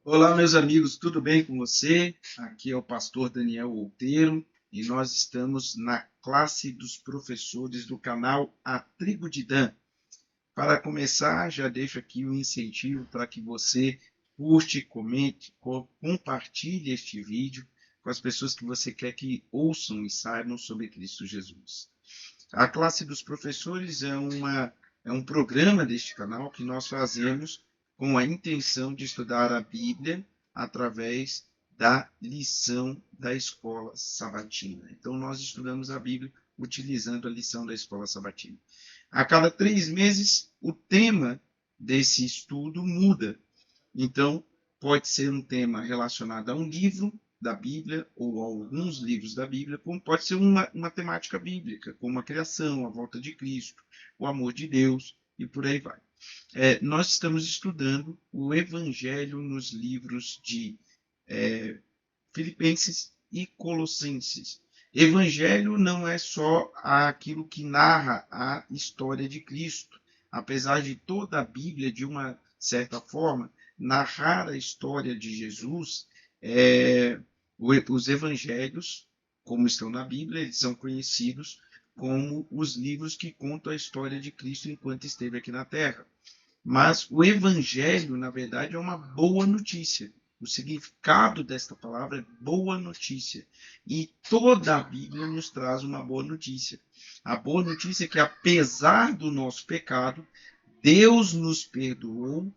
Olá, meus amigos, tudo bem com você? Aqui é o pastor Daniel Outeiro e nós estamos na classe dos professores do canal A Tribo de Dan. Para começar, já deixo aqui o incentivo para que você curte, comente, compartilhe este vídeo com as pessoas que você quer que ouçam e saibam sobre Cristo Jesus. A classe dos professores é um programa deste canal que nós fazemos com a intenção de estudar a Bíblia através da lição da escola sabatina. Então, nós estudamos a Bíblia utilizando a lição da escola sabatina. A cada 3 meses, o tema desse estudo muda. Então, pode ser um tema relacionado a um livro da Bíblia ou a alguns livros da Bíblia, como pode ser uma temática bíblica, como a criação, a volta de Cristo, o amor de Deus e por aí vai. Nós estamos estudando o Evangelho nos livros de Filipenses e Colossenses. Evangelho não é só aquilo que narra a história de Cristo. Apesar de toda a Bíblia, de uma certa forma, narrar a história de Jesus, é, os evangelhos, como estão na Bíblia, eles são conhecidos como os livros que contam a história de Cristo enquanto esteve aqui na Terra. Mas o evangelho, na verdade, é uma boa notícia. O significado desta palavra é boa notícia. E toda a Bíblia nos traz uma boa notícia. A boa notícia é que, apesar do nosso pecado, Deus nos perdoou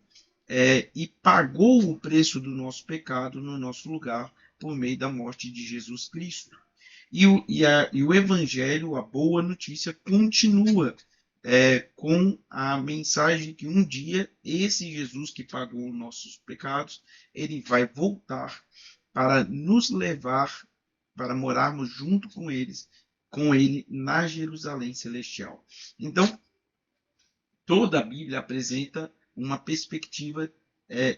e pagou o preço do nosso pecado no nosso lugar por meio da morte de Jesus Cristo. E o Evangelho, a boa notícia, continua com a mensagem que um dia esse Jesus que pagou os nossos pecados, ele vai voltar para nos levar para morarmos junto com ele na Jerusalém celestial. Então, toda a Bíblia apresenta uma perspectiva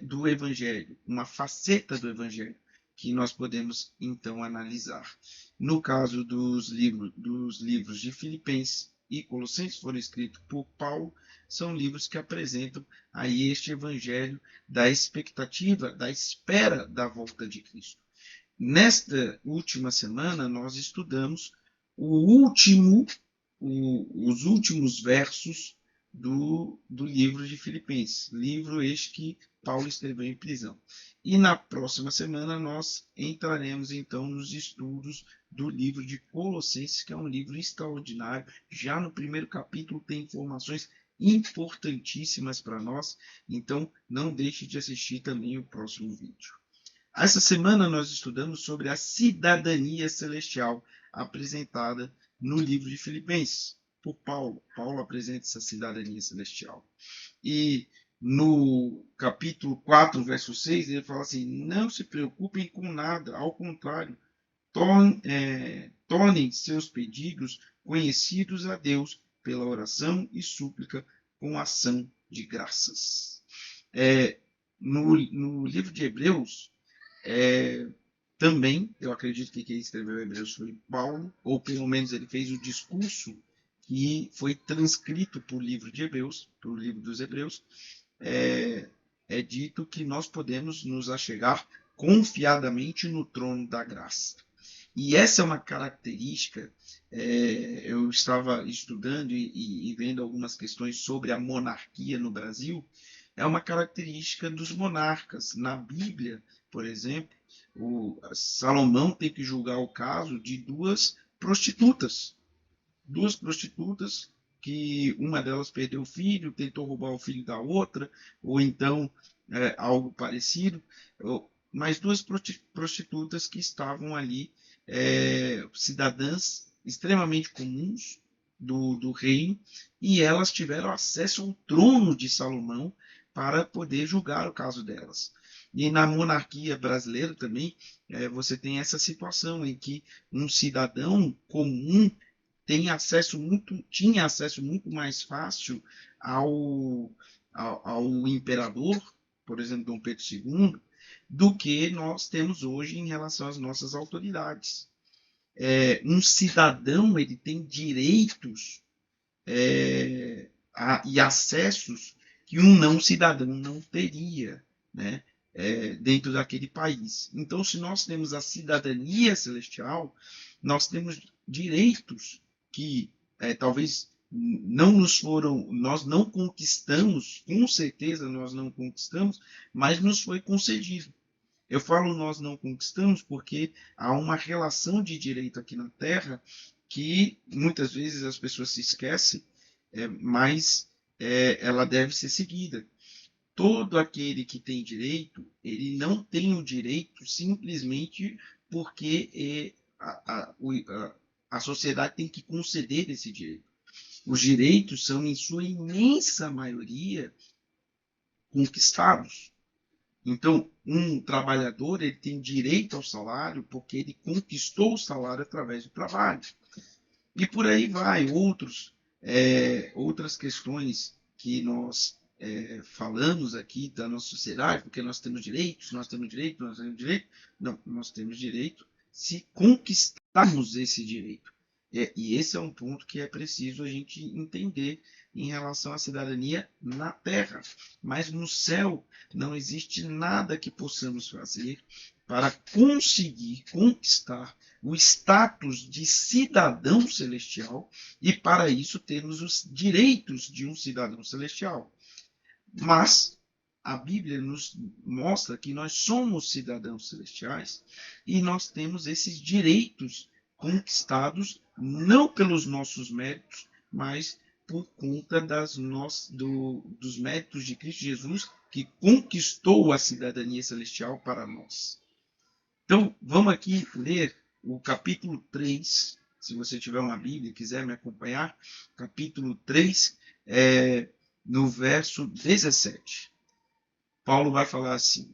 do Evangelho, uma faceta do Evangelho que nós podemos então analisar. No caso dos livros de Filipenses e Colossenses, foram escritos por Paulo, são livros que apresentam aí este Evangelho da expectativa, da espera da volta de Cristo. Nesta última semana, nós estudamos os últimos versos do livro de Filipenses, livro este que Paulo escreveu em prisão. E na próxima semana nós entraremos então nos estudos do livro de Colossenses, que é um livro extraordinário. Já no primeiro capítulo tem informações importantíssimas para nós, então não deixe de assistir também o próximo vídeo. Essa semana nós estudamos sobre a cidadania celestial apresentada no livro de Filipenses por Paulo. Paulo apresenta essa cidadania celestial. E no capítulo 4, verso 6, ele fala assim: não se preocupem com nada, ao contrário, tornem seus pedidos conhecidos a Deus pela oração e súplica com ação de graças. No livro de Hebreus, é, também, eu acredito que quem escreveu Hebreus foi Paulo, ou pelo menos ele fez o discurso que foi transcrito para o livro de Hebreus, para o livro dos Hebreus, é, é dito que nós podemos nos achegar confiadamente no trono da graça. E essa é uma característica, eu estava estudando e vendo algumas questões sobre a monarquia no Brasil, é uma característica dos monarcas. Na Bíblia, por exemplo, Salomão tem que julgar o caso de duas prostitutas que uma delas perdeu o filho, tentou roubar o filho da outra, ou então algo parecido, mas duas prostitutas que estavam ali, cidadãs extremamente comuns do reino, e elas tiveram acesso ao trono de Salomão para poder julgar o caso delas. E na monarquia brasileira também, você tem essa situação em que um cidadão comum tinha acesso muito mais fácil ao imperador, por exemplo, Dom Pedro II, do que nós temos hoje em relação às nossas autoridades. Um cidadão ele tem direitos e acessos que um não cidadão não teria, né? dentro daquele país. Então, se nós temos a cidadania celestial, nós temos direitos que talvez não nos foram, nós não conquistamos, com certeza nós não conquistamos, mas nos foi concedido. Eu falo nós não conquistamos porque há uma relação de direito aqui na Terra que muitas vezes as pessoas se esquecem, mas ela deve ser seguida. Todo aquele que tem direito, ele não tem o direito simplesmente porque a sociedade tem que conceder esse direito. Os direitos são, em sua imensa maioria, conquistados. Então, um trabalhador ele tem direito ao salário porque ele conquistou o salário através do trabalho. E por aí vai, outras questões que nós falamos aqui da nossa sociedade, porque nós temos direitos, nós temos direito, nós temos direito. Não, nós temos direito se conquistarmos esse direito. E esse é um ponto que é preciso a gente entender em relação à cidadania na terra. Mas no céu não existe nada que possamos fazer para conseguir conquistar o status de cidadão celestial e para isso termos os direitos de um cidadão celestial. Mas a Bíblia nos mostra que nós somos cidadãos celestiais e nós temos esses direitos conquistados não pelos nossos méritos, mas por conta dos méritos de Cristo Jesus, que conquistou a cidadania celestial para nós. Então, vamos aqui ler o capítulo 3, se você tiver uma Bíblia e quiser me acompanhar, capítulo 3, no verso 17. Paulo vai falar assim,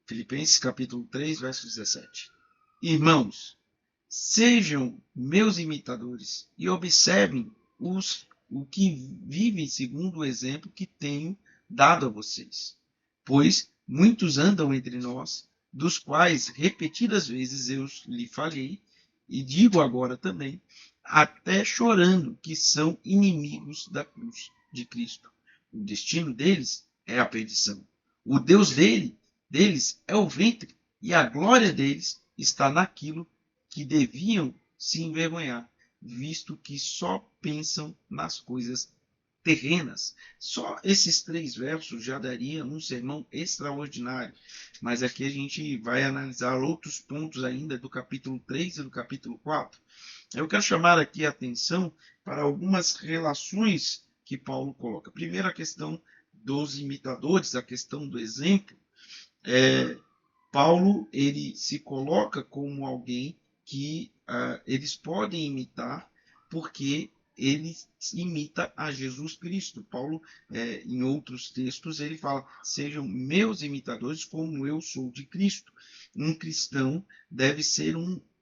Filipenses capítulo 3, verso 17. Irmãos, sejam meus imitadores e observem o que vivem segundo o exemplo que tenho dado a vocês. Pois muitos andam entre nós, dos quais repetidas vezes eu lhe falei, e digo agora também, até chorando, que são inimigos da cruz de Cristo. O destino deles é a perdição. O Deus deles é o ventre, e a glória deles está naquilo que deviam se envergonhar, visto que só pensam nas coisas terrenas. Só esses 3 versos já daria um sermão extraordinário, mas aqui a gente vai analisar outros pontos ainda do capítulo 3 e do capítulo 4. Eu quero chamar aqui a atenção para algumas relações que Paulo coloca. Primeiro, a questão dos imitadores, a questão do exemplo. Paulo ele se coloca como alguém que eles podem imitar porque ele imita a Jesus Cristo. Paulo, em outros textos, ele fala, sejam meus imitadores como eu sou de Cristo. Um cristão deve ser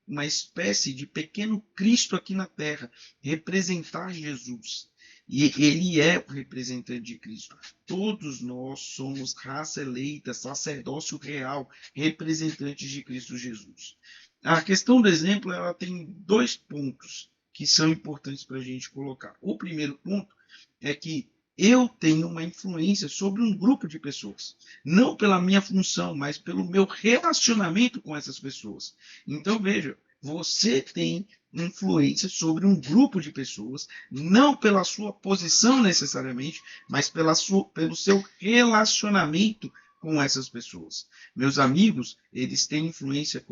uma espécie de pequeno Cristo aqui na terra, representar Jesus. E ele é o representante de Cristo. Todos nós somos raça eleita, sacerdócio real, representantes de Cristo Jesus. A questão do exemplo ela tem 2 pontos que são importantes para a gente colocar. O primeiro ponto é que eu tenho uma influência sobre um grupo de pessoas. Não pela minha função, mas pelo meu relacionamento com essas pessoas. Então, veja, você tem influência sobre um grupo de pessoas, não pela sua posição necessariamente, mas pelo seu relacionamento com essas pessoas. Meus amigos, eles têm influência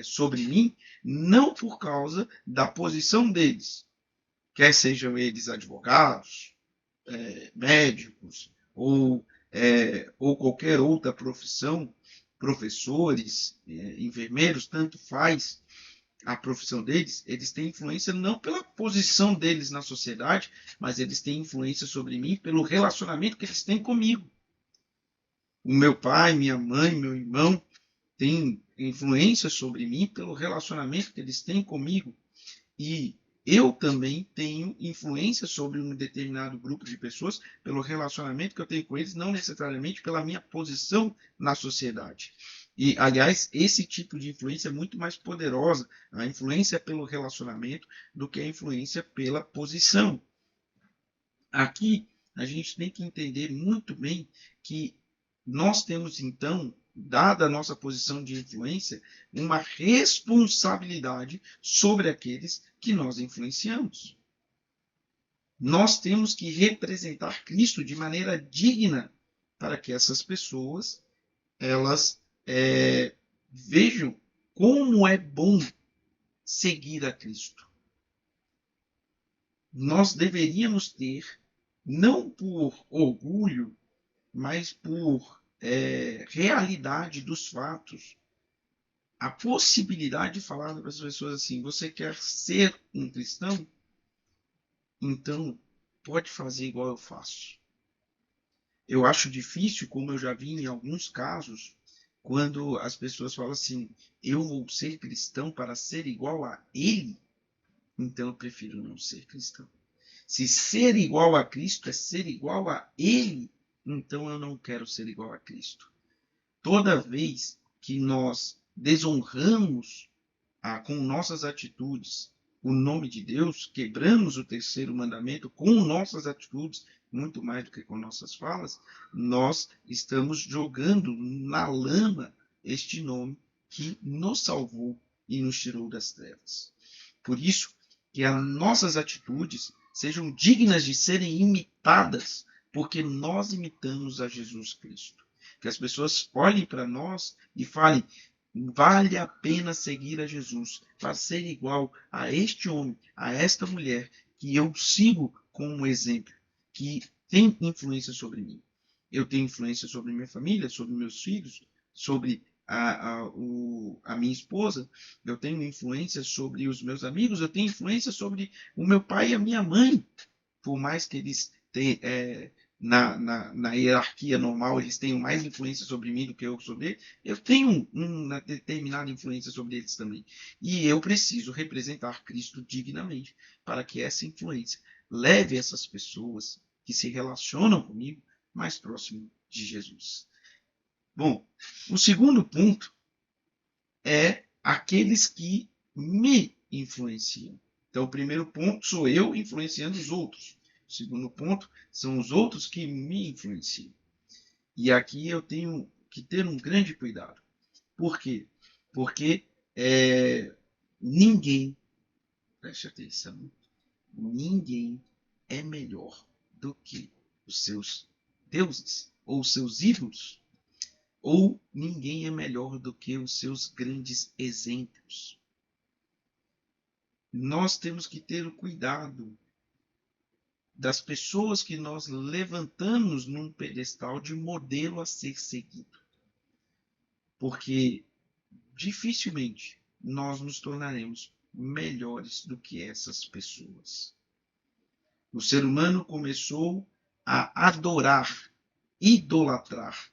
sobre mim não por causa da posição deles, quer sejam eles advogados, médicos ou qualquer outra profissão, professores, enfermeiros, tanto faz a profissão deles, eles têm influência não pela posição deles na sociedade, mas eles têm influência sobre mim pelo relacionamento que eles têm comigo. O meu pai, minha mãe, meu irmão têm influência sobre mim pelo relacionamento que eles têm comigo. E eu também tenho influência sobre um determinado grupo de pessoas pelo relacionamento que eu tenho com eles, não necessariamente pela minha posição na sociedade. E, aliás, esse tipo de influência é muito mais poderosa, a influência pelo relacionamento, do que a influência pela posição. Aqui, a gente tem que entender muito bem que nós temos, então, dada a nossa posição de influência, uma responsabilidade sobre aqueles que nós influenciamos. Nós temos que representar Cristo de maneira digna para que essas pessoas elas vejam como é bom seguir a Cristo. Nós deveríamos ter, não por orgulho, mas por realidade dos fatos, a possibilidade de falar para as pessoas assim: você quer ser um cristão? Então pode fazer igual eu faço. Eu acho difícil, como eu já vi em alguns casos, quando as pessoas falam assim: eu vou ser cristão para ser igual a ele, então eu prefiro não ser cristão. Se ser igual a Cristo é ser igual a ele, então eu não quero ser igual a Cristo. Toda vez que nós desonramos com nossas atitudes o nome de Deus, quebramos o terceiro mandamento com nossas atitudes, muito mais do que com nossas falas, nós estamos jogando na lama este nome que nos salvou e nos tirou das trevas. Por isso, que as nossas atitudes sejam dignas de serem imitadas, porque nós imitamos a Jesus Cristo. Que as pessoas olhem para nós e falem: vale a pena seguir a Jesus para ser igual a este homem, a esta mulher que eu sigo como exemplo, que tem influência sobre mim. Eu tenho influência sobre minha família, sobre meus filhos, sobre a minha esposa, eu tenho influência sobre os meus amigos, eu tenho influência sobre o meu pai e a minha mãe, por mais que eles tenham, na hierarquia normal, eles tenham mais influência sobre mim do que eu sobre eles, eu tenho uma determinada influência sobre eles também. E eu preciso representar Cristo dignamente, para que essa influência leve essas pessoas que se relacionam comigo mais próximo de Jesus. Bom, o segundo ponto é aqueles que me influenciam. Então, o primeiro ponto sou eu influenciando os outros. O segundo ponto são os outros que me influenciam. E aqui eu tenho que ter um grande cuidado. Por quê? Porque ninguém, preste atenção, ninguém é melhor do que os seus deuses ou os seus ídolos. Ou ninguém é melhor do que os seus grandes exemplos. Nós temos que ter o cuidado das pessoas que nós levantamos num pedestal de modelo a ser seguido. Porque dificilmente nós nos tornaremos melhores do que essas pessoas. O ser humano começou a adorar, idolatrar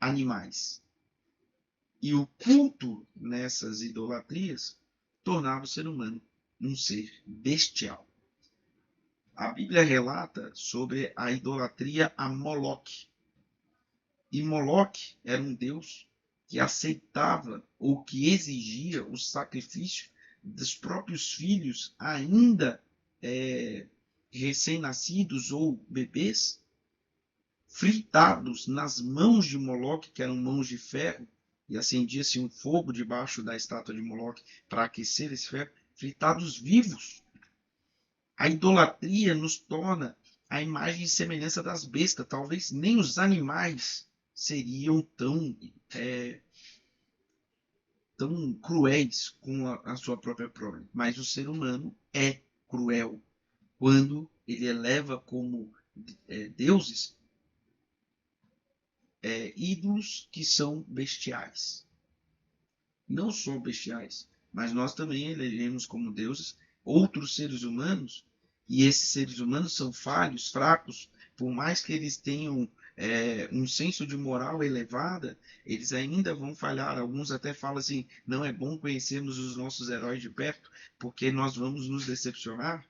animais. E o culto nessas idolatrias tornava o ser humano um ser bestial. A Bíblia relata sobre a idolatria a Moloque. E Moloque era um deus que aceitava ou que exigia o sacrifício dos próprios filhos ainda recém-nascidos ou bebês, fritados nas mãos de Moloque, que eram mãos de ferro, e acendia-se um fogo debaixo da estátua de Moloque para aquecer esse ferro, fritados vivos. A idolatria nos torna a imagem e semelhança das bestas. Talvez nem os animais seriam tão cruéis com a sua própria prole. Mas o ser humano é cruel quando ele eleva como deuses ídolos que são bestiais. Não só bestiais, mas nós também elegemos como deuses outros seres humanos, e esses seres humanos são falhos, fracos, por mais que eles tenham um senso de moral elevada, eles ainda vão falhar. Alguns até falam assim: não é bom conhecermos os nossos heróis de perto, porque nós vamos nos decepcionar.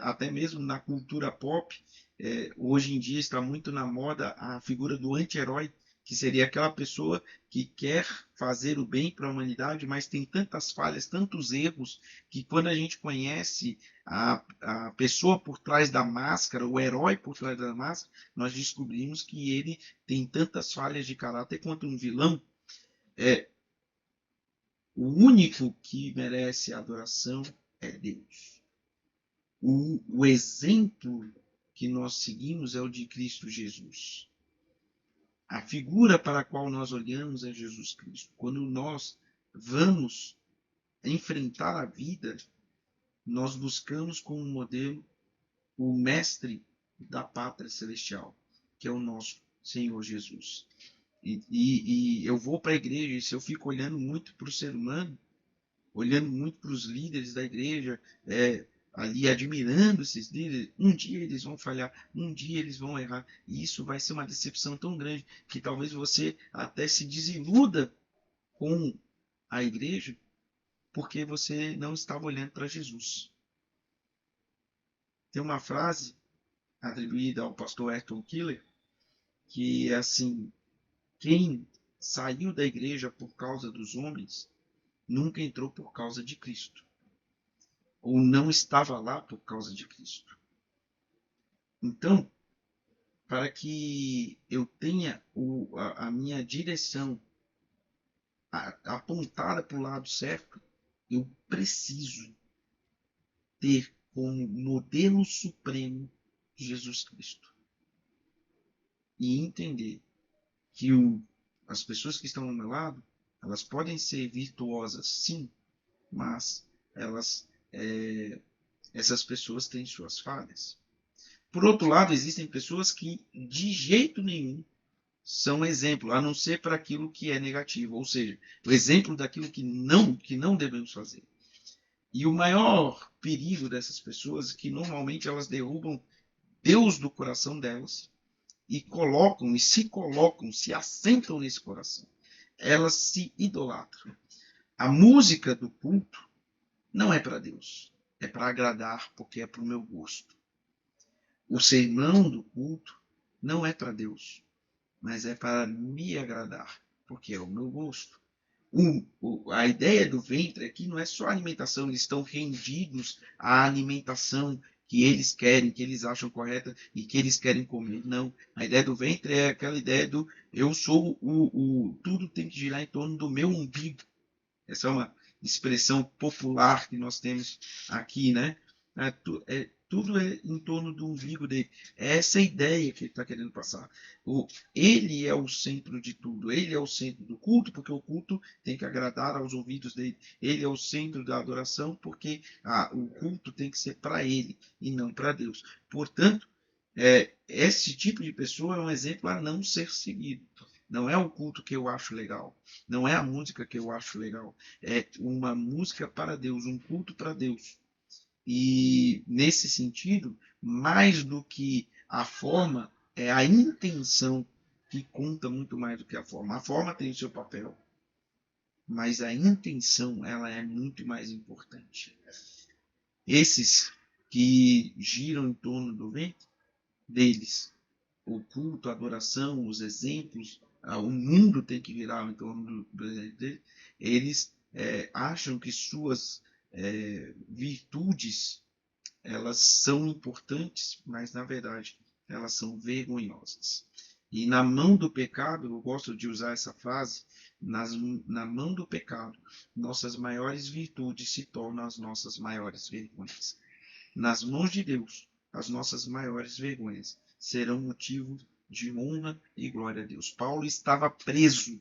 Até mesmo na cultura pop, hoje em dia está muito na moda a figura do anti-herói, que seria aquela pessoa que quer fazer o bem para a humanidade, mas tem tantas falhas, tantos erros, que quando a gente conhece a pessoa por trás da máscara, o herói por trás da máscara, nós descobrimos que ele tem tantas falhas de caráter quanto um vilão. O único que merece adoração é Deus. O exemplo que nós seguimos é o de Cristo Jesus. A figura para a qual nós olhamos é Jesus Cristo. Quando nós vamos enfrentar a vida, nós buscamos como modelo o mestre da pátria celestial, que é o nosso Senhor Jesus. E eu vou para a igreja, e se eu fico olhando muito para o ser humano, olhando muito para os líderes da igreja, ali admirando esses líderes, um dia eles vão falhar, um dia eles vão errar, e isso vai ser uma decepção tão grande que talvez você até se desiluda com a igreja porque você não estava olhando para Jesus. Tem uma frase atribuída ao pastor Ayrton Keller que é assim: quem saiu da igreja por causa dos homens nunca entrou por causa de Cristo, ou não estava lá por causa de Cristo. Então, para que eu tenha a minha direção apontada para o lado certo, eu preciso ter como modelo supremo Jesus Cristo. E entender que as pessoas que estão ao meu lado, elas podem ser virtuosas, sim, mas essas pessoas têm suas falhas. Por outro lado, existem pessoas que de jeito nenhum são exemplo, a não ser para aquilo que é negativo, ou seja, o exemplo daquilo que não devemos fazer. E o maior perigo dessas pessoas é que normalmente elas derrubam Deus do coração delas e se assentam nesse coração. Elas se idolatram. A música do culto não é para Deus, é para agradar, porque é para o meu gosto. O sermão do culto não é para Deus, mas é para me agradar, porque é o meu gosto. A ideia do ventre aqui não é só alimentação, eles estão rendidos à alimentação que eles querem, que eles acham correta e que eles querem comer. Não, a ideia do ventre é aquela ideia do eu sou tudo tem que girar em torno do meu umbigo. Essa é uma expressão popular que nós temos aqui, né? Tudo é em torno do umbigo dele. É essa ideia que ele está querendo passar. Ele é o centro de tudo. Ele é o centro do culto, porque o culto tem que agradar aos ouvidos dele. Ele é o centro da adoração, porque o culto tem que ser para ele e não para Deus. Portanto, esse tipo de pessoa é um exemplo a não ser seguido. Não é o culto que eu acho legal. Não é a música que eu acho legal. É uma música para Deus, um culto para Deus. E nesse sentido, mais do que a forma, é a intenção que conta muito mais do que a forma. A forma tem o seu papel, mas a intenção ela é muito mais importante. Esses que giram em torno do ventre deles, o culto, a adoração, os exemplos, o mundo tem que virar em torno do exemplo dele, eles acham que suas virtudes elas são importantes, mas na verdade elas são vergonhosas. E na mão do pecado, eu gosto de usar essa frase, na mão do pecado, nossas maiores virtudes se tornam as nossas maiores vergonhas. Nas mãos de Deus, as nossas maiores vergonhas serão motivo de honra e glória a Deus. Paulo estava preso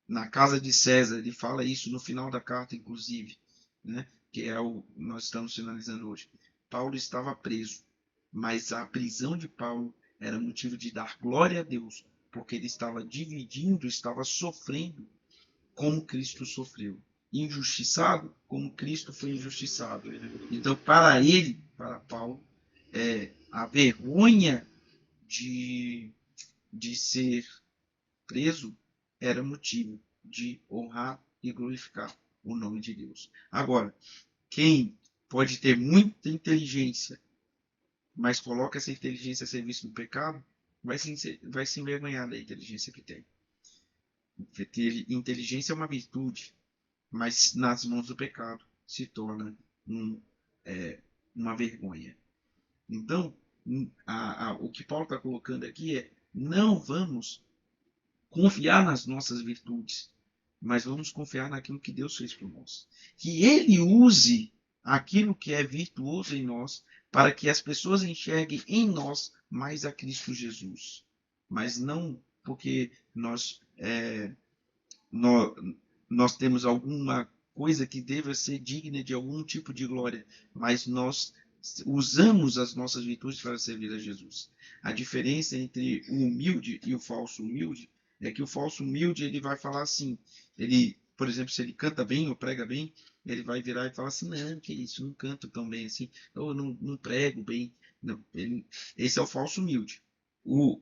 na casa de César, ele fala isso no final da carta, inclusive, né? Que é o que nós estamos finalizando hoje. Paulo estava preso, mas a prisão de Paulo era motivo de dar glória a Deus, porque ele estava dividindo, estava sofrendo como Cristo sofreu. Injustiçado como Cristo foi injustiçado. Então, para ele, para Paulo, a vergonha de ser preso era motivo de honrar e glorificar o nome de Deus. Agora, quem pode ter muita inteligência, mas coloca essa inteligência a serviço do pecado, vai se envergonhar da inteligência que tem. Porque inteligência é uma virtude, mas nas mãos do pecado se torna um, é, uma vergonha. Então, o que Paulo está colocando aqui é: não vamos confiar nas nossas virtudes, mas vamos confiar naquilo que Deus fez por nós. Que Ele use aquilo que é virtuoso em nós para que as pessoas enxerguem em nós mais a Cristo Jesus. Mas não porque nós, nós temos alguma coisa que deva ser digna de algum tipo de glória, mas nós usamos as nossas virtudes para servir a Jesus. A diferença entre o humilde e o falso humilde é que o falso humilde ele vai falar assim, ele, por exemplo, se ele canta bem ou prega bem, ele vai virar e falar assim: não, que isso, não canto tão bem assim, ou não prego bem. Não, esse é o falso humilde.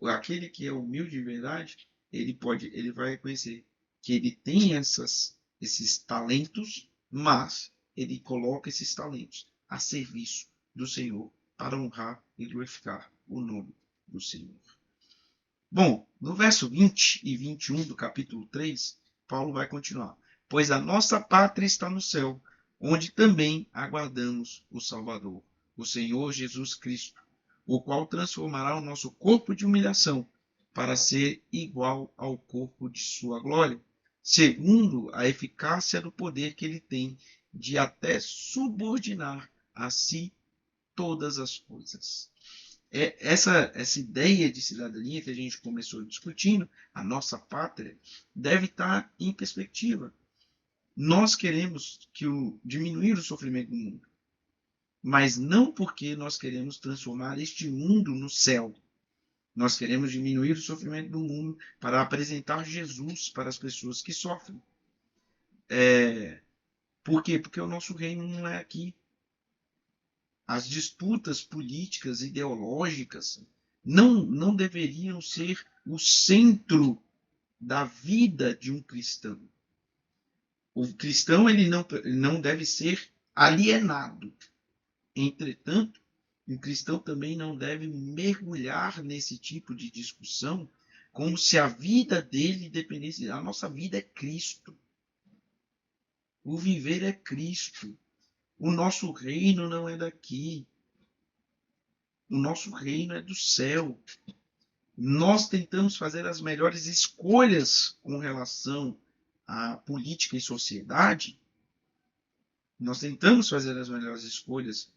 Aquele que é humilde de verdade, ele vai reconhecer que ele tem esses talentos, mas ele coloca esses talentos a serviço do Senhor para honrar e glorificar o nome do Senhor. Bom, no verso 20 e 21 do capítulo 3, Paulo vai continuar. Pois a nossa pátria está no céu, onde também aguardamos o Salvador, o Senhor Jesus Cristo, o qual transformará o nosso corpo de humilhação para ser igual ao corpo de sua glória, segundo a eficácia do poder que ele tem de até subordinar a si todas as coisas. Essa ideia de cidadania que a gente começou discutindo, a nossa pátria, deve estar em perspectiva. Nós queremos diminuir o sofrimento do mundo, mas não porque nós queremos transformar este mundo no céu. Nós queremos diminuir o sofrimento do mundo para apresentar Jesus para as pessoas que sofrem. Por quê? Porque o nosso reino não é aqui. As disputas políticas, ideológicas, não deveriam ser o centro da vida de um cristão. O cristão ele não deve ser alienado. Entretanto, o cristão também não deve mergulhar nesse tipo de discussão como se a vida dele dependesse. A nossa vida é Cristo. O viver é Cristo. O nosso reino não é daqui. O nosso reino é do céu. Nós tentamos fazer as melhores escolhas com relação à política e sociedade. Nós tentamos fazer as melhores escolhas,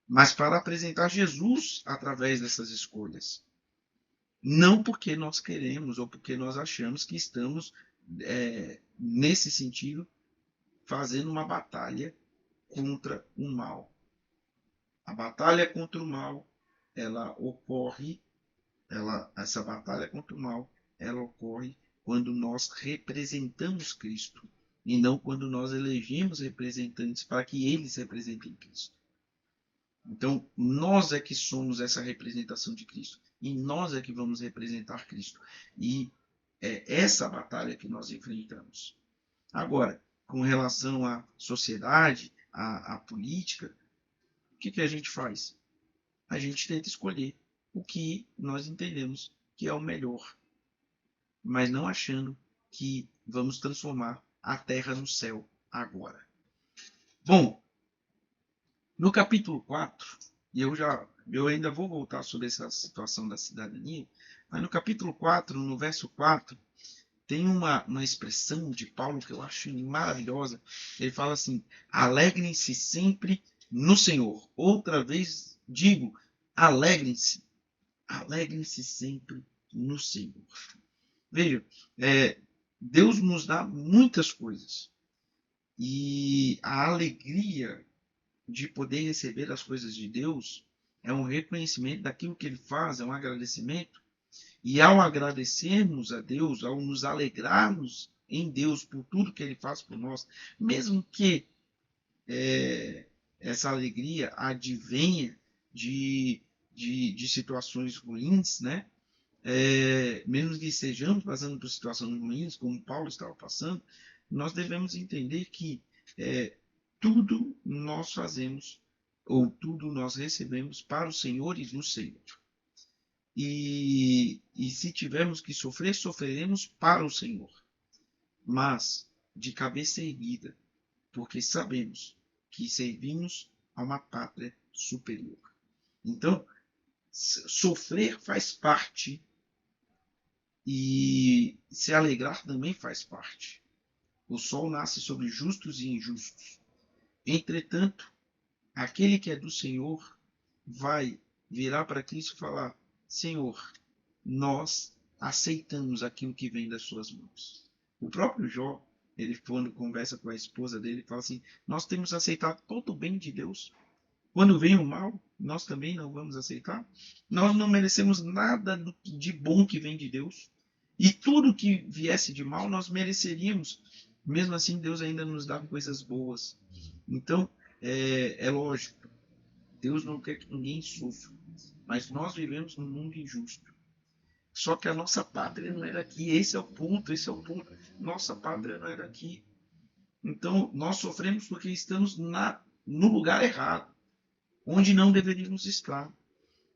mas para apresentar Jesus através dessas escolhas. Não porque nós queremos ou porque nós achamos que estamos, nesse sentido, fazendo uma batalha contra o mal. A batalha contra o mal, ela ocorre, essa batalha contra o mal, ela ocorre quando nós representamos Cristo e não quando nós elegemos representantes para que eles representem Cristo. Então, nós é que somos essa representação de Cristo. E nós é que vamos representar Cristo. E é essa batalha que nós enfrentamos. Agora, com relação à sociedade, à política, o que a gente faz? A gente tenta escolher o que nós entendemos que é o melhor, mas não achando que vamos transformar a terra no céu agora. Bom, no capítulo 4, e eu ainda vou voltar sobre essa situação da cidadania, mas no capítulo 4, no verso 4, tem uma expressão de Paulo que eu acho maravilhosa. Ele fala assim: alegrem-se sempre no Senhor. Outra vez digo, alegrem-se. Alegrem-se sempre no Senhor. Veja, Deus nos dá muitas coisas. E a alegria de poder receber as coisas de Deus é um reconhecimento daquilo que Ele faz, é um agradecimento. E ao agradecermos a Deus, ao nos alegrarmos em Deus por tudo que Ele faz por nós, mesmo que essa alegria advenha de situações ruins, né? Mesmo que estejamos passando por situações ruins, como Paulo estava passando, nós devemos entender que tudo nós fazemos, ou tudo nós recebemos para o Senhor e do Senhor. e se tivermos que sofrer, sofreremos para o Senhor, mas de cabeça erguida, porque sabemos que servimos a uma pátria superior. Então, sofrer faz parte e se alegrar também faz parte. O sol nasce sobre justos e injustos. Entretanto, aquele que é do Senhor vai virar para Cristo e falar: Senhor, nós aceitamos aquilo que vem das suas mãos. O próprio Jó, ele quando conversa com a esposa dele, fala assim: nós temos aceitado todo o bem de Deus. Quando vem o mal, nós também não vamos aceitar. Nós não merecemos nada de bom que vem de Deus. E tudo que viesse de mal, nós mereceríamos. Mesmo assim, Deus ainda nos dá coisas boas. Então, é lógico, Deus não quer que ninguém sofra. Mas nós vivemos num mundo injusto. Só que a nossa pátria não era aqui. Esse é o ponto, esse é o ponto. Nossa pátria não era aqui. Então, nós sofremos porque estamos no lugar errado, onde não deveríamos estar.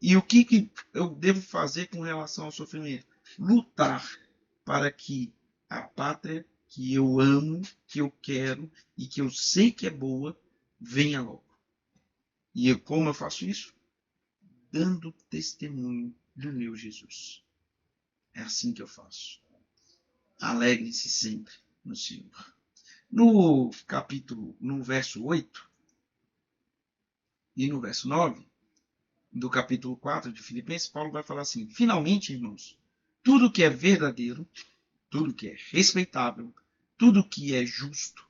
E o que eu devo fazer com relação ao sofrimento? Lutar para que a pátria que eu amo, que eu quero e que eu sei que é boa, venha logo. E como eu faço isso? Dando testemunho do meu Jesus. É assim que eu faço. Alegre-se sempre no Senhor. No verso 8 e no verso 9 do capítulo 4 de Filipenses, Paulo vai falar assim: finalmente, irmãos, tudo que é verdadeiro, tudo que é respeitável, tudo que é justo,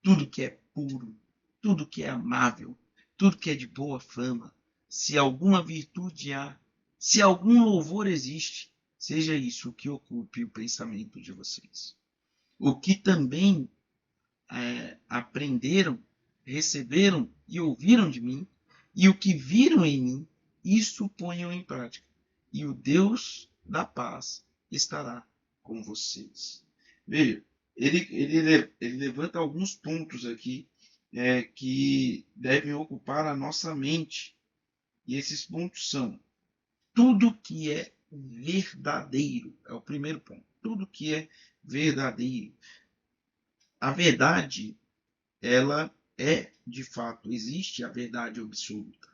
tudo que é puro, tudo que é amável, tudo que é de boa fama, se alguma virtude há, se algum louvor existe, seja isso o que ocupe o pensamento de vocês. O que também aprenderam, receberam e ouviram de mim, e o que viram em mim, isso ponham em prática. E o Deus da paz estará com vocês. Veja, ele levanta alguns pontos aqui que devem ocupar a nossa mente. E esses pontos são: tudo que é verdadeiro, é o primeiro ponto. Tudo que é verdadeiro. A verdade, ela de fato, existe a verdade absoluta.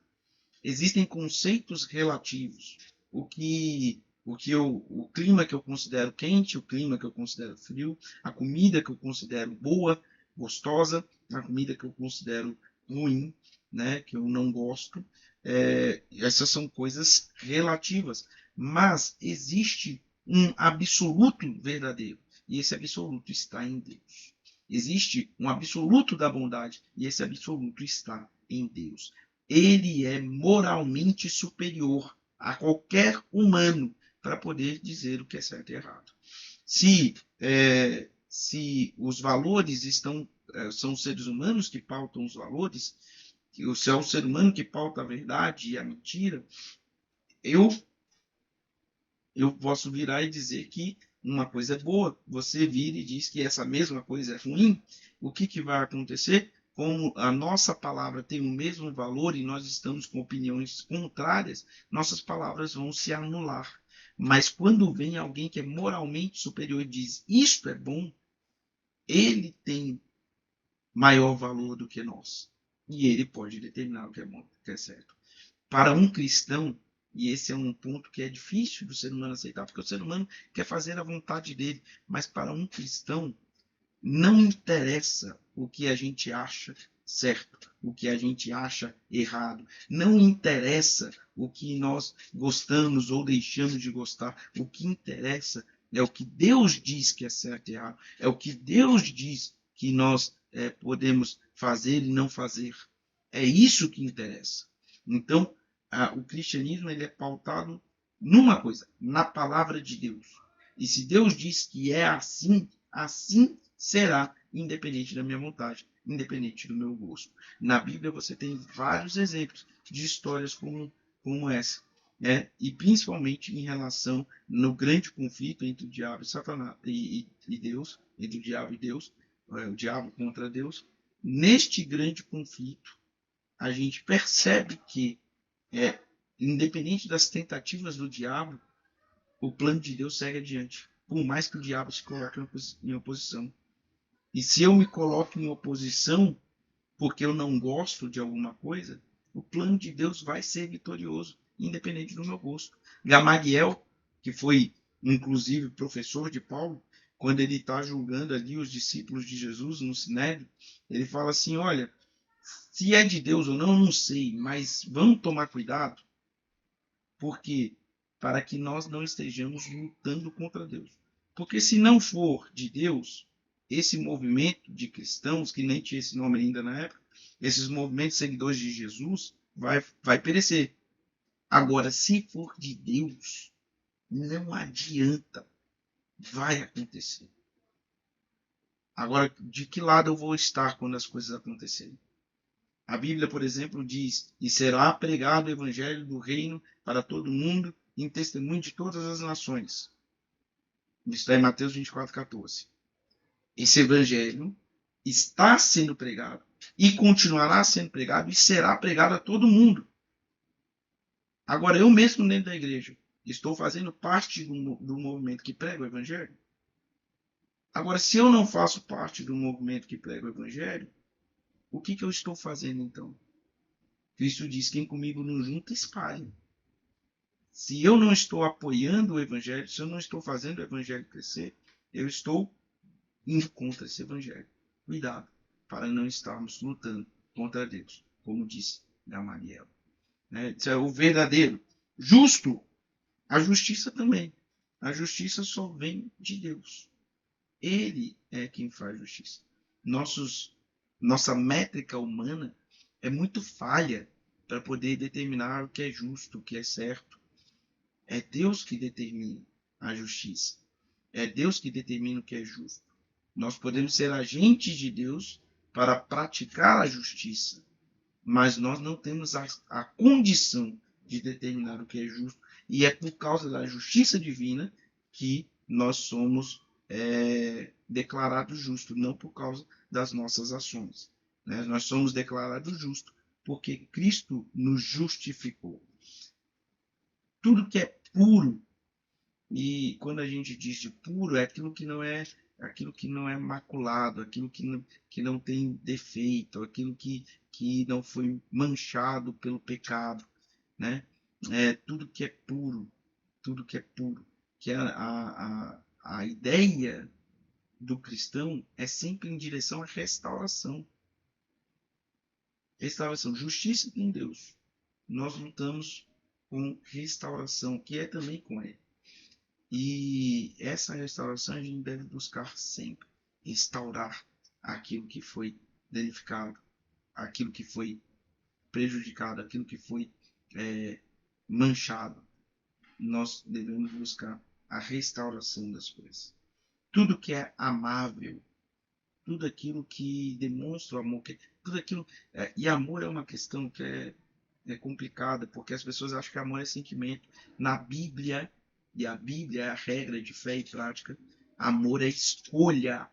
Existem conceitos relativos. O clima que eu considero quente, o clima que eu considero frio, a comida que eu considero boa, gostosa, a comida que eu considero ruim, né, que eu não gosto. Essas são coisas relativas, mas existe um absoluto verdadeiro, e esse absoluto está em Deus. Existe um absoluto da bondade, e esse absoluto está em Deus. Ele é moralmente superior a qualquer humano para poder dizer o que é certo e errado. Se os valores são os seres humanos que pautam os valores, se é o ser humano que pauta a verdade e a mentira, eu posso virar e dizer que uma coisa é boa, você vira e diz que essa mesma coisa é ruim, o que vai acontecer? Como a nossa palavra tem o mesmo valor e nós estamos com opiniões contrárias, nossas palavras vão se anular. Mas quando vem alguém que é moralmente superior e diz isto é bom, ele tem maior valor do que nós. E ele pode determinar o que é bom, o que é certo. Para um cristão, e esse é um ponto que é difícil do ser humano aceitar, porque o ser humano quer fazer a vontade dele, mas para um cristão, não interessa o que a gente acha certo, o que a gente acha errado. Não interessa o que nós gostamos ou deixamos de gostar. O que interessa é o que Deus diz que é certo e errado. É o que Deus diz que nós podemos fazer e não fazer. É isso que interessa. Então, o cristianismo ele é pautado numa coisa, na palavra de Deus. E se Deus diz que é assim, assim será, independente da minha vontade, independente do meu gosto. Na Bíblia você tem vários exemplos de histórias como essa, e principalmente em relação no grande conflito entre o diabo e Satanás e Deus, entre o diabo e Deus, o diabo contra Deus. Neste grande conflito, a gente percebe que Independente das tentativas do diabo, o plano de Deus segue adiante. Por mais que o diabo se coloque em oposição. E se eu me coloco em oposição porque eu não gosto de alguma coisa, o plano de Deus vai ser vitorioso, independente do meu gosto. Gamaliel, que foi inclusive professor de Paulo, quando ele está julgando ali os discípulos de Jesus no Sinédrio, ele fala assim: olha, se é de Deus ou não, não sei, mas vamos tomar cuidado, porque para que nós não estejamos lutando contra Deus. Porque se não for de Deus, esse movimento de cristãos, que nem tinha esse nome ainda na época, esses movimentos seguidores de Jesus, vai perecer. Agora, se for de Deus, não adianta, vai acontecer. Agora, de que lado eu vou estar quando as coisas acontecerem? A Bíblia, por exemplo, diz: e será pregado o evangelho do reino para todo mundo, em testemunho de todas as nações. Isso está em Mateus 24:14. Esse evangelho está sendo pregado e continuará sendo pregado e será pregado a todo mundo. Agora, eu mesmo dentro da igreja estou fazendo parte do movimento que prega o evangelho. Agora, se eu não faço parte do movimento que prega o evangelho, o que eu estou fazendo então? Cristo diz: quem comigo não junta, espalha. Se eu não estou apoiando o evangelho, se eu não estou fazendo o evangelho crescer, eu estou indo contra esse evangelho. Cuidado, para não estarmos lutando contra Deus, como disse Gamaliel. Isso é o verdadeiro. Justo, a justiça também. A justiça só vem de Deus. Ele é quem faz justiça. Nossa métrica humana é muito falha para poder determinar o que é justo, o que é certo. É Deus que determina a justiça. É Deus que determina o que é justo. Nós podemos ser agentes de Deus para praticar a justiça, mas nós não temos a condição de determinar o que é justo. E é por causa da justiça divina que nós somos declarados justos, não por causa das nossas ações. Né? Nós somos declarados justos porque Cristo nos justificou. Tudo que é puro, e quando a gente diz de puro, é aquilo que não é maculado, aquilo que não tem defeito, aquilo que não foi manchado pelo pecado, né? Tudo que é puro, tudo que é puro, que a ideia do cristão é sempre em direção à restauração. Restauração, justiça com Deus. Nós lutamos com restauração, que é também com Ele. E essa restauração a gente deve buscar sempre restaurar aquilo que foi danificado, aquilo que foi prejudicado, aquilo que foi manchado. Nós devemos buscar a restauração das coisas. Tudo que é amável, tudo aquilo que demonstra o amor, tudo aquilo. E amor é uma questão que é complicada, porque as pessoas acham que amor é sentimento. Na Bíblia, e a Bíblia é a regra de fé e prática, amor é escolha.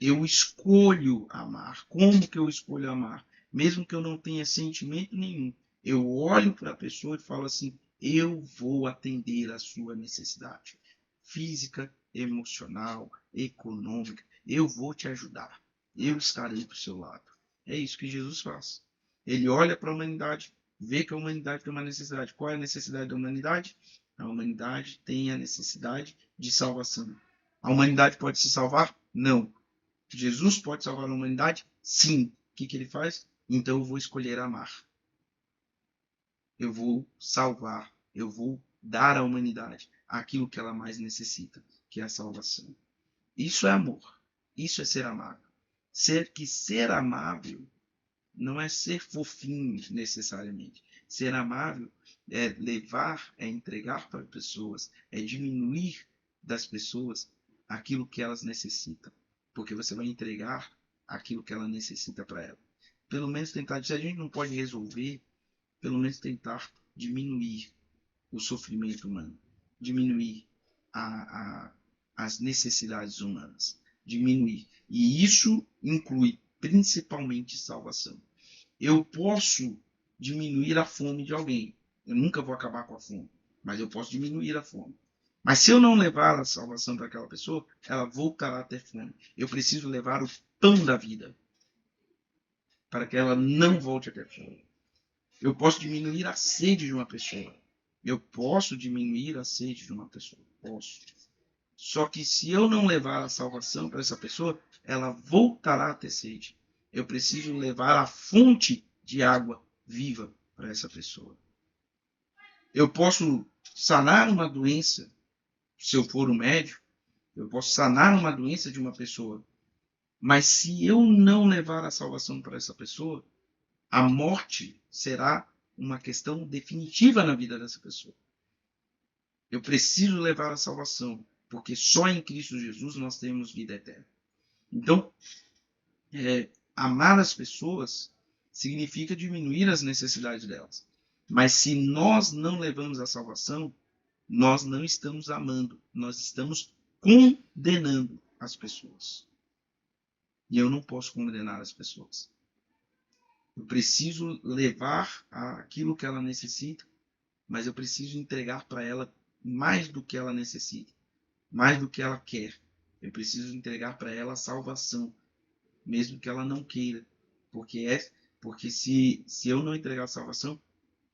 Eu escolho amar. Como que eu escolho amar? Mesmo que eu não tenha sentimento nenhum, eu olho para a pessoa e falo assim: eu vou atender a sua necessidade física, emocional, econômica. Eu vou te ajudar. Eu estarei para o seu lado. É isso que Jesus faz. Ele olha para a humanidade, vê que a humanidade tem uma necessidade. Qual é a necessidade da humanidade? A humanidade tem a necessidade de salvação. A humanidade pode se salvar? Não. Jesus pode salvar a humanidade? Sim. O que ele faz? Então eu vou escolher amar. Eu vou salvar. Eu vou dar à humanidade aquilo que ela mais necessita, que é a salvação. Isso é amor. Isso é ser amável. Ser amável não é ser fofinho necessariamente. Ser amável é levar, é entregar para as pessoas, é diminuir das pessoas aquilo que elas necessitam. Porque você vai entregar aquilo que ela necessita para ela. Pelo menos tentar, se a gente não pode resolver, pelo menos tentar diminuir o sofrimento humano, diminuir as necessidades humanas, diminuir. E isso inclui principalmente salvação. Eu posso diminuir a fome de alguém, Eu nunca vou acabar com a fome, mas eu posso diminuir a fome. Mas se eu não levar a salvação para aquela pessoa, ela voltará a ter fome. Eu preciso levar o pão da vida para que ela não volte a ter fome. Eu posso diminuir a sede de uma pessoa. Eu posso diminuir a sede de uma pessoa. Posso. Só que se eu não levar a salvação para essa pessoa, ela voltará a ter sede. Eu preciso levar a fonte de água viva para essa pessoa. Eu posso sanar uma doença, se eu for um médico, eu posso sanar uma doença de uma pessoa. Mas se eu não levar a salvação para essa pessoa, a morte será uma questão definitiva na vida dessa pessoa. Eu preciso levar a salvação, porque só em Cristo Jesus nós temos vida eterna. Então, amar as pessoas significa diminuir as necessidades delas. Mas se nós não levamos a salvação, nós não estamos amando, nós estamos condenando as pessoas. E eu não posso condenar as pessoas. Eu preciso levar aquilo que ela necessita, mas eu preciso entregar para ela mais do que ela necessita, mais do que ela quer. Eu preciso entregar para ela a salvação, mesmo que ela não queira. Porque se eu não entregar a salvação,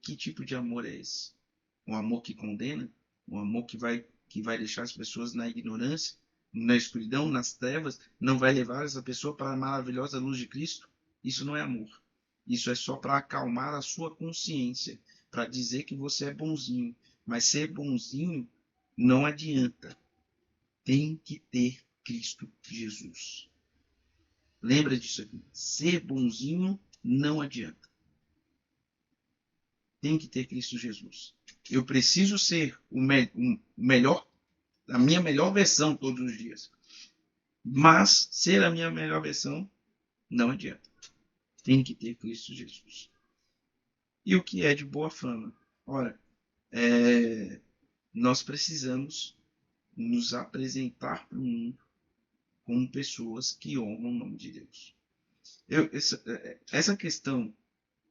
que tipo de amor é esse? Um amor que condena? Um amor que vai deixar as pessoas na ignorância, na escuridão, nas trevas? Não vai levar essa pessoa para a maravilhosa luz de Cristo? Isso não é amor. Isso é só para acalmar a sua consciência, para dizer que você é bonzinho. Mas ser bonzinho não adianta. Tem que ter Cristo Jesus. Lembra disso aqui. Ser bonzinho não adianta. Tem que ter Cristo Jesus. Eu preciso ser melhor, a minha melhor versão todos os dias. Mas ser a minha melhor versão não adianta. Tem que ter Cristo Jesus. E o que é de boa fama? Ora, nós precisamos nos apresentar para o mundo como pessoas que honram o nome de Deus. Essa questão,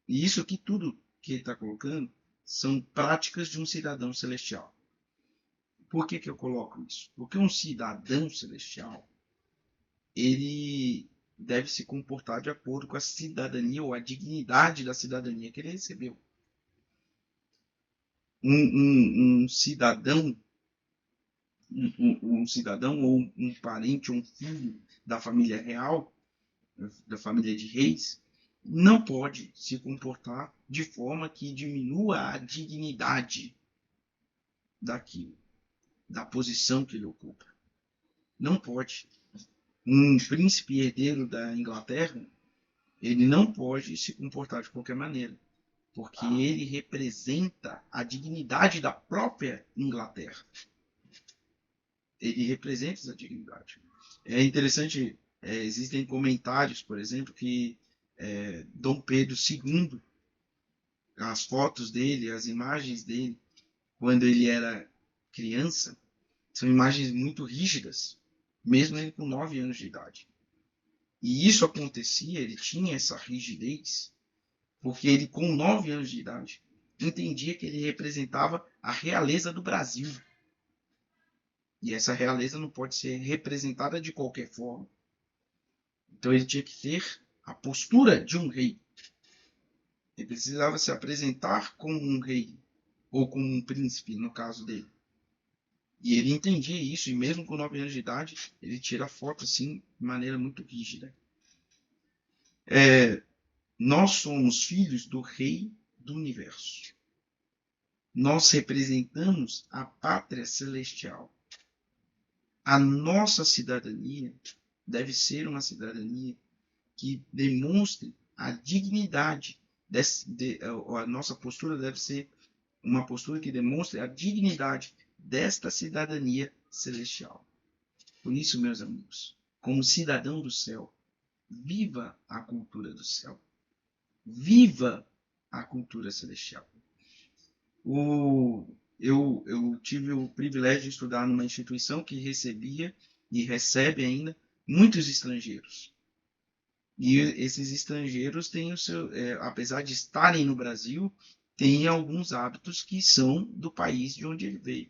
e isso aqui tudo que ele está colocando, são práticas de um cidadão celestial. Por que eu coloco isso? Porque um cidadão celestial, ele deve se comportar de acordo com a cidadania ou a dignidade da cidadania que ele recebeu. Um cidadão ou um parente ou um filho da família real, da família de reis, não pode se comportar de forma que diminua a dignidade daquilo, da posição que ele ocupa. Não pode. Um príncipe herdeiro da Inglaterra, ele não pode se comportar de qualquer maneira, porque ele representa a dignidade da própria Inglaterra. Ele representa essa dignidade. É interessante, existem comentários, por exemplo, que Dom Pedro II, as fotos dele, as imagens dele, quando ele era criança, são imagens muito rígidas, mesmo ele com 9 anos de idade. E isso acontecia, ele tinha essa rigidez, porque ele, com 9 anos de idade, entendia que ele representava a realeza do Brasil. E essa realeza não pode ser representada de qualquer forma. Então ele tinha que ter a postura de um rei. Ele precisava se apresentar como um rei, ou como um príncipe, no caso dele. E ele entendia isso, e mesmo com 9 anos de idade, ele tira a foto assim, de maneira muito rígida. Nós somos filhos do Rei do Universo. Nós representamos a pátria celestial. A nossa cidadania deve ser uma cidadania que demonstre a dignidade. A nossa postura deve ser uma postura que demonstre a dignidade desta cidadania celestial. Por isso, meus amigos, como cidadão do céu, viva a cultura do céu. Viva a cultura celestial. Eu tive o privilégio de estudar numa instituição que recebia e recebe ainda muitos estrangeiros. E esses estrangeiros têm o seu, apesar de estarem no Brasil, tem alguns hábitos que são do país de onde ele veio.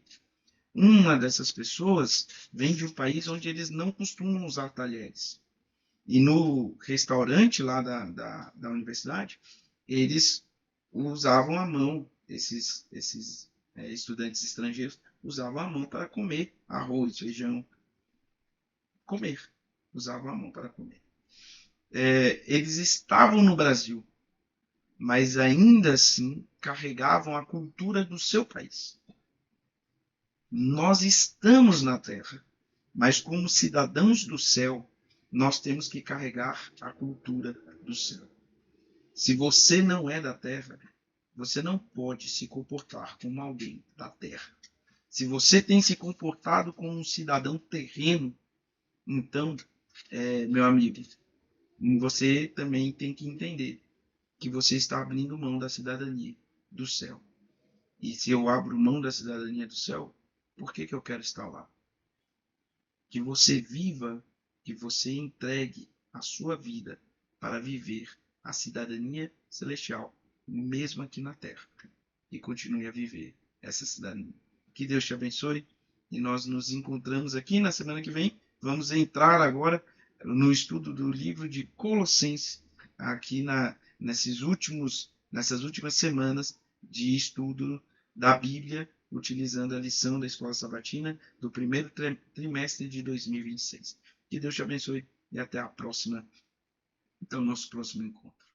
Uma dessas pessoas vem de um país onde eles não costumam usar talheres. E no restaurante lá da universidade, eles usavam a mão, esses estudantes estrangeiros usavam a mão para comer arroz, feijão, comer. Usavam a mão para comer. Eles estavam no Brasil, mas ainda assim carregavam a cultura do seu país. Nós estamos na Terra, mas como cidadãos do céu, nós temos que carregar a cultura do céu. Se você não é da Terra, você não pode se comportar como alguém da Terra. Se você tem se comportado como um cidadão terreno, então, meu amigo, você também tem que entender que você está abrindo mão da cidadania do céu. E se eu abro mão da cidadania do céu, por que eu quero estar lá? Que você viva, que você entregue a sua vida para viver a cidadania celestial, mesmo aqui na terra, e continue a viver essa cidadania. Que Deus te abençoe e nós nos encontramos aqui na semana que vem. Vamos entrar agora no estudo do livro de Colossenses, aqui nessas últimas semanas de estudo da Bíblia, utilizando a lição da Escola Sabatina do primeiro trimestre de 2026. Que Deus te abençoe e até a próxima, então, nosso próximo encontro.